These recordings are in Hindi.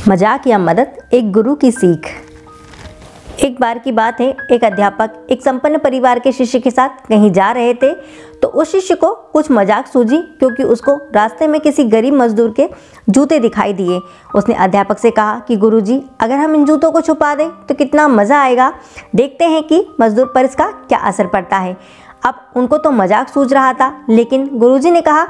मजाक या मदद, एक गुरु की सीख। एक बार की बात है, एक अध्यापक एक संपन्न परिवार के शिष्य के साथ कहीं जा रहे थे तो उस शिष्य को कुछ मजाक सूझी, क्योंकि उसको रास्ते में किसी गरीब मजदूर के जूते दिखाई दिए। उसने अध्यापक से कहा कि गुरुजी, अगर हम इन जूतों को छुपा दें तो कितना मज़ा आएगा, देखते हैं कि मजदूर पर इसका क्या असर पड़ता है। अब उनको तो मजाक सूझ रहा था, लेकिन गुरुजी ने कहा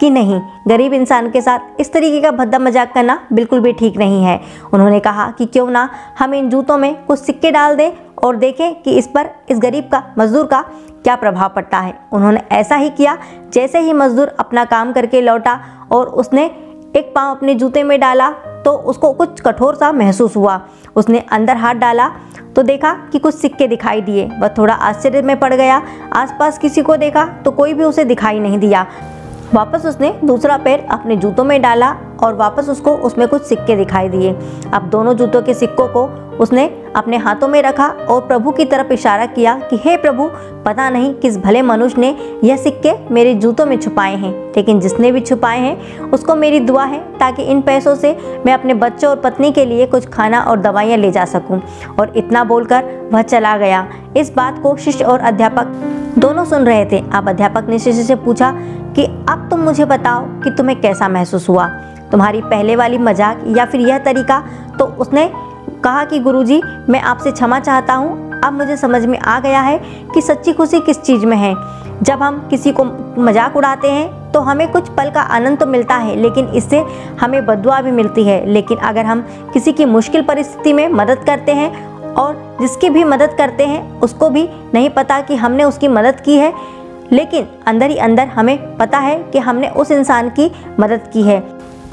कि नहीं, गरीब इंसान के साथ इस तरीके का भद्दा मजाक करना बिल्कुल भी ठीक नहीं है। उन्होंने कहा कि क्यों ना हम इन जूतों में कुछ सिक्के डाल दें और देखें कि इस पर इस गरीब का, मजदूर का क्या प्रभाव पड़ता है। उन्होंने ऐसा ही किया। जैसे ही मजदूर अपना काम करके लौटा और उसने एक पाँव अपने जूते में डाला तो उसको कुछ कठोर सा महसूस हुआ। उसने अंदर हाथ डाला तो देखा कि कुछ सिक्के दिखाई दिए। वह थोड़ा आश्चर्य में पड़ गया। आसपास किसी को देखा तो कोई भी उसे दिखाई नहीं दिया। वापस उसने दूसरा पैर अपने जूतों में डाला और वापस उसको उसमें कुछ सिक्के दिखाई दिए। अब दोनों जूतों के सिक्कों को उसने अपने हाथों में रखा और प्रभु की तरफ इशारा किया कि हे प्रभु, पता नहीं किस भले मनुष्य ने यह सिक्के मेरे जूतों में छुपाए हैं, लेकिन जिसने भी छुपाए हैं उसको मेरी दुआ है ताकि इन पैसों से मैं अपने बच्चों और पत्नी के लिए कुछ खाना और दवाइयाँ ले जा सकूँ। और इतना बोलकर वह चला गया। इस बात को शिष्य और अध्यापक दोनों सुन रहे थे। अब अध्यापक ने शिष्य से पूछा कि अब तुम मुझे बताओ कि तुम्हें कैसा महसूस हुआ, तुम्हारी पहले वाली मजाक या फिर यह तरीका। तो उसने कहा कि गुरुजी, मैं आपसे क्षमा चाहता हूँ। अब मुझे समझ में आ गया है कि सच्ची खुशी किस चीज़ में है। जब हम किसी को मजाक उड़ाते हैं तो हमें कुछ पल का आनंद तो मिलता है, लेकिन इससे हमें बद्दुआ भी मिलती है। लेकिन अगर हम किसी की मुश्किल परिस्थिति में मदद करते हैं और जिसकी भी मदद करते हैं उसको भी नहीं पता कि हमने उसकी मदद की है, लेकिन अंदर ही अंदर हमें पता है कि हमने उस इंसान की मदद की है।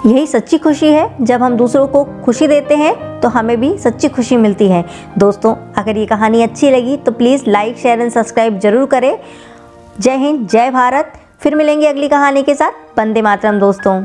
यही सच्ची खुशी है। जब हम दूसरों को खुशी देते हैं तो हमें भी सच्ची खुशी मिलती है। दोस्तों, अगर ये कहानी अच्छी लगी तो please like, share and subscribe जरूर करें। जय हिंद, जय भारत। फिर मिलेंगे अगली कहानी के साथ। वंदे मातरम दोस्तों।